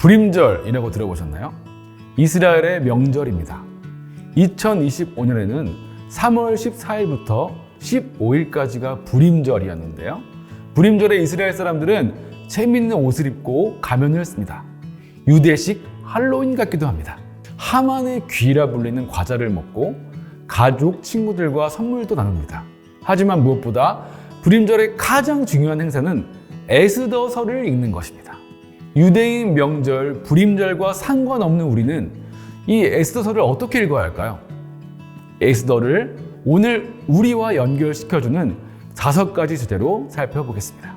불임절이라고 들어보셨나요? 이스라엘의 명절입니다. 2025년에는 3월 14일부터 15일까지가 불임절이었는데요. 불임절에 이스라엘 사람들은 재밌는 옷을 입고 가면을 씁니다. 유대식 할로윈 같기도 합니다. 하만의 귀라 불리는 과자를 먹고 가족, 친구들과 선물도 나눕니다. 하지만 무엇보다 불임절의 가장 중요한 행사는 에스더서를 읽는 것입니다. 유대인 명절 불임절과 상관없는 우리는 이 에스더서를 어떻게 읽어야 할까요? 에스더를 오늘 우리와 연결시켜주는 5가지 주제로 살펴보겠습니다.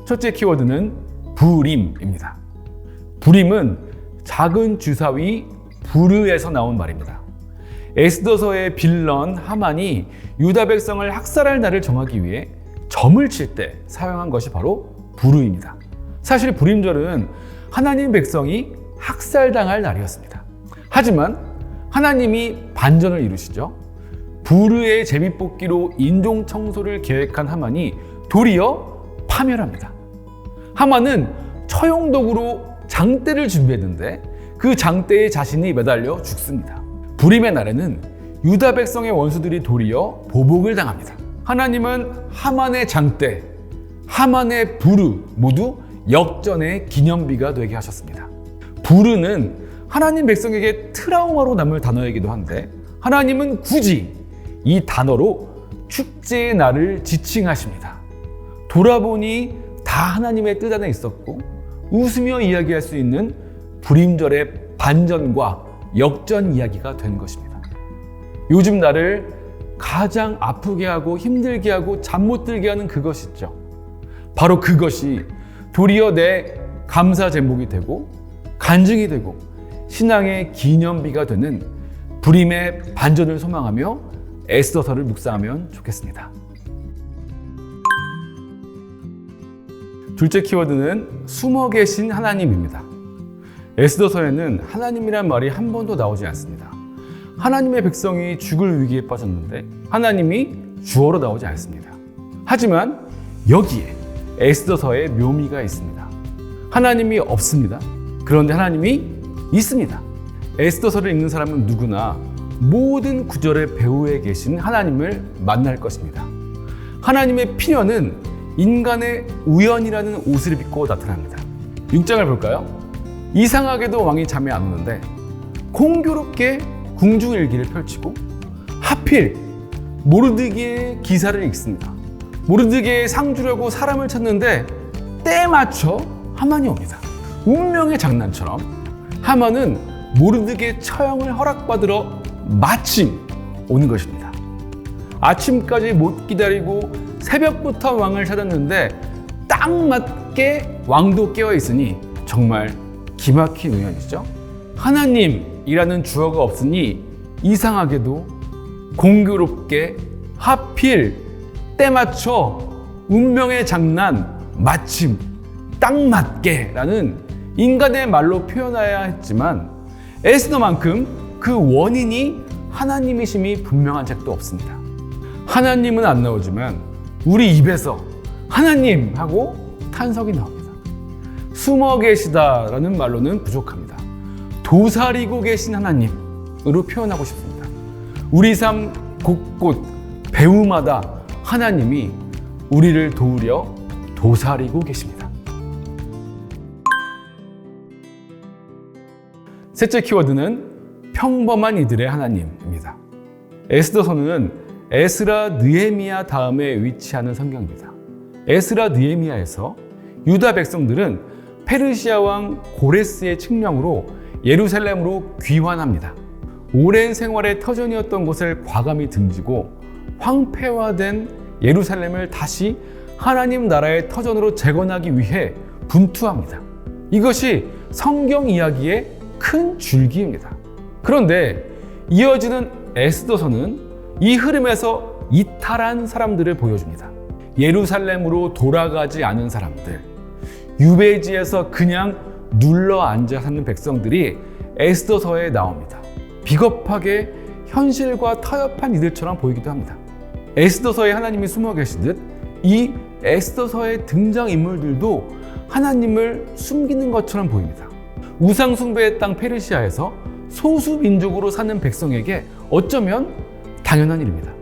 첫째 키워드는 불임입니다. 불임은 작은 주사위 부르에서 나온 말입니다. 에스더서의 빌런 하만이 유다 백성을 학살할 날을 정하기 위해 점을 칠 때 사용한 것이 바로 부르입니다. 사실 불임절은 하나님 백성이 학살당할 날이었습니다. 하지만 하나님이 반전을 이루시죠. 부르의 제비뽑기로 인종 청소를 계획한 하만이 도리어 파멸합니다. 하만은 처용독으로 장대를 준비했는데 그 장대에 자신이 매달려 죽습니다. 불임의 날에는 유다 백성의 원수들이 도리어 보복을 당합니다. 하나님은 하만의 장대, 하만의 부르 모두 역전의 기념비가 되게 하셨습니다. 부르는 하나님 백성에게 트라우마로 남을 단어이기도 한데 하나님은 굳이 이 단어로 축제의 날을 지칭하십니다. 돌아보니 다 하나님의 뜻 안에 있었고 웃으며 이야기할 수 있는 불임절의 반전과 역전 이야기가 된 것입니다. 요즘 나를 가장 아프게 하고 힘들게 하고 잠 못 들게 하는 그것이 있죠. 바로 그것이 도리어 내 감사 제목이 되고 간증이 되고 신앙의 기념비가 되는 불임의 반전을 소망하며 에스더서를 묵상하면 좋겠습니다. 둘째 키워드는 숨어 계신 하나님입니다. 에스더서에는 하나님이란 말이 한 번도 나오지 않습니다. 하나님의 백성이 죽을 위기에 빠졌는데 하나님이 주어로 나오지 않습니다. 하지만 여기에 에스더서의 묘미가 있습니다. 하나님이 없습니다. 그런데 하나님이 있습니다. 에스더서를 읽는 사람은 누구나 모든 구절의 배후에 계신 하나님을 만날 것입니다. 하나님의 필연은 인간의 우연이라는 옷을 입고 나타납니다. 6장을 볼까요? 이상하게도 왕이 잠이 안 오는데 공교롭게 궁중일기를 펼치고 하필 모르드게의 기사를 읽습니다. 모르드게의 상 주려고 사람을 찾는데 때에 맞춰 하만이 옵니다. 운명의 장난처럼 하만은 모르드게 처형을 허락받으러 마침 오는 것입니다. 아침까지 못 기다리고 새벽부터 왕을 찾았는데 딱 맞게 왕도 깨어 있으니 정말 기막힌 우연이죠. 하나님이라는 주어가 없으니 이상하게도 공교롭게 하필 때 맞춰 운명의 장난 마침 딱 맞게 라는 인간의 말로 표현해야 했지만 에스더만큼 그 원인이 하나님이심이 분명한 책도 없습니다. 하나님은 안 나오지만 우리 입에서 하나님 하고 탄성이 나옵니다. 숨어 계시다라는 말로는 부족합니다. 도사리고 계신 하나님으로 표현하고 싶습니다. 우리 삶 곳곳 배우마다 하나님이 우리를 도우려 도사리고 계십니다. 셋째 키워드는 평범한 이들의 하나님입니다. 에스더서는 에스라 느헤미야 다음에 위치하는 성경입니다. 에스라 느헤미야에서 유다 백성들은 페르시아 왕 고레스의 칙령으로 예루살렘으로 귀환합니다. 오랜 생활의 터전이었던 곳을 과감히 등지고 황폐화된 예루살렘을 다시 하나님 나라의 터전으로 재건하기 위해 분투합니다. 이것이 성경 이야기의 큰 줄기입니다. 그런데 이어지는 에스더서는 이 흐름에서 이탈한 사람들을 보여줍니다. 예루살렘으로 돌아가지 않은 사람들, 유배지에서 그냥 눌러 앉아 사는 백성들이 에스더서에 나옵니다. 비겁하게 현실과 타협한 이들처럼 보이기도 합니다. 에스더서에 하나님이 숨어 계시듯 이 에스더서의 등장인물들도 하나님을 숨기는 것처럼 보입니다. 우상 숭배의 땅 페르시아에서 소수 민족으로 사는 백성에게 어쩌면 당연한 일입니다.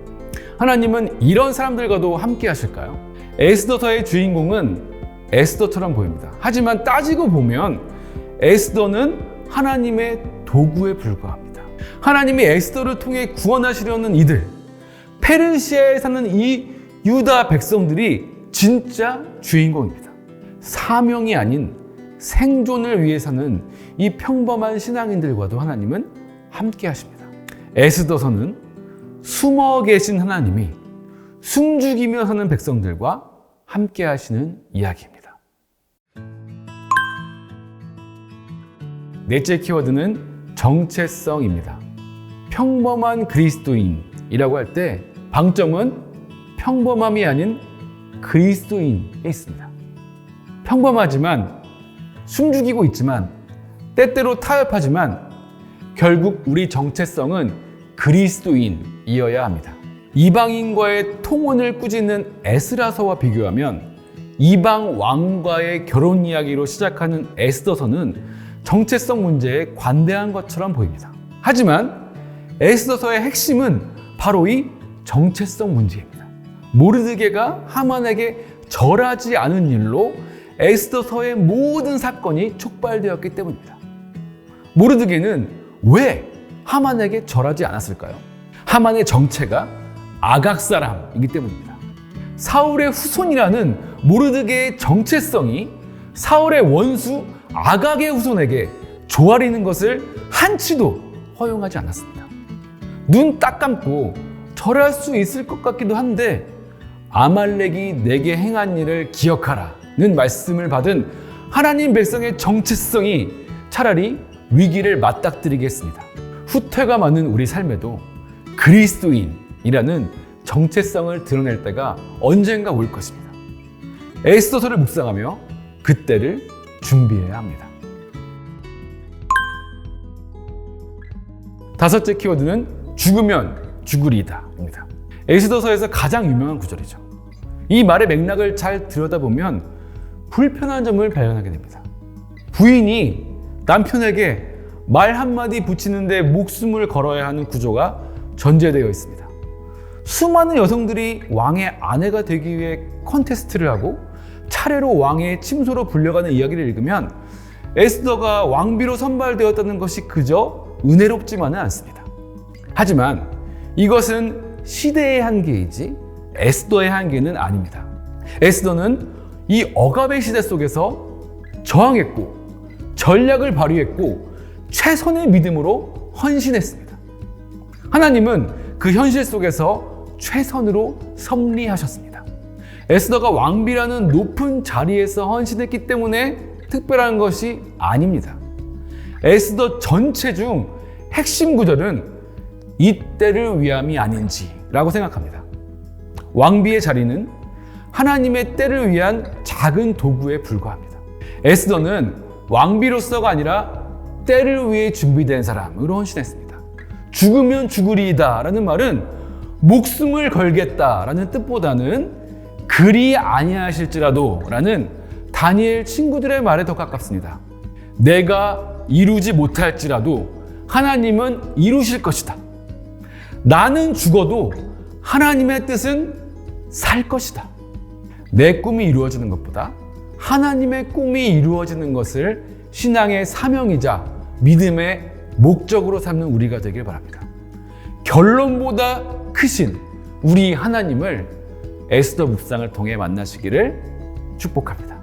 하나님은 이런 사람들과도 함께 하실까요? 에스더서의 주인공은 에스더처럼 보입니다. 하지만 따지고 보면 에스더는 하나님의 도구에 불과합니다. 하나님이 에스더를 통해 구원하시려는 이들, 페르시아에 사는 이 유다 백성들이 진짜 주인공입니다. 사명이 아닌 생존을 위해 사는 이 평범한 신앙인들과도 하나님은 함께 하십니다. 에스더서는 숨어 계신 하나님이 숨죽이며 사는 백성들과 함께 하시는 이야기입니다. 넷째 키워드는 정체성입니다. 평범한 그리스도인이라고 할 때 방점은 평범함이 아닌 그리스도인에 있습니다. 평범하지만 숨죽이고 있지만 때때로 타협하지만 결국 우리 정체성은 그리스도인이어야 합니다. 이방인과의 통혼을 꾸짖는 에스라서와 비교하면 이방 왕과의 결혼 이야기로 시작하는 에스더서는 정체성 문제에 관대한 것처럼 보입니다. 하지만 에스더서의 핵심은 바로 이 정체성 문제입니다. 모르드게가 하만에게 절하지 않은 일로 에스더서의 모든 사건이 촉발되었기 때문입니다. 모르드게는 왜 하만에게 절하지 않았을까요? 하만의 정체가 아각 사람이기 때문입니다. 사울의 후손이라는 모르드게의 정체성이 사울의 원수 아각의 후손에게 조아리는 것을 한치도 허용하지 않았습니다. 눈 딱 감고 절할 수 있을 것 같기도 한데 아말렉이 내게 행한 일을 기억하라는 말씀을 받은 하나님 백성의 정체성이 차라리 위기를 맞닥뜨리게 했습니다. 후퇴가 많은 우리 삶에도 그리스도인이라는 정체성을 드러낼 때가 언젠가 올 것입니다. 에스더서를 묵상하며 그때를 준비해야 합니다. 다섯째 키워드는 죽으면 죽으리다입니다. 에스더서에서 가장 유명한 구절이죠. 이 말의 맥락을 잘 들여다보면 불편한 점을 발견하게 됩니다. 부인이 남편에게 말 한마디 붙이는데 목숨을 걸어야 하는 구조가 전제되어 있습니다. 수많은 여성들이 왕의 아내가 되기 위해 컨테스트를 하고 차례로 왕의 침소로 불려가는 이야기를 읽으면 에스더가 왕비로 선발되었다는 것이 그저 은혜롭지만은 않습니다. 하지만 이것은 시대의 한계이지 에스더의 한계는 아닙니다. 에스더는 이 억압의 시대 속에서 저항했고 전략을 발휘했고 최선의 믿음으로 헌신했습니다. 하나님은 그 현실 속에서 최선으로 섭리하셨습니다. 에스더가 왕비라는 높은 자리에서 헌신했기 때문에 특별한 것이 아닙니다. 에스더 전체 중 핵심 구절은 이때를 위함이 아닌지라고 생각합니다. 왕비의 자리는 하나님의 때를 위한 작은 도구에 불과합니다. 에스더는 왕비로서가 아니라 때를 위해 준비된 사람으로 헌신했습니다. 죽으면 죽으리이다 라는 말은 목숨을 걸겠다라는 뜻보다는 그리 아니하실지라도 라는 다니엘 친구들의 말에 더 가깝습니다. 내가 이루지 못할지라도 하나님은 이루실 것이다. 나는 죽어도 하나님의 뜻은 살 것이다. 내 꿈이 이루어지는 것보다 하나님의 꿈이 이루어지는 것을 신앙의 사명이자 믿음의 목적으로 삼는 우리가 되길 바랍니다. 결론보다 크신 우리 하나님을 에스더 묵상을 통해 만나시기를 축복합니다.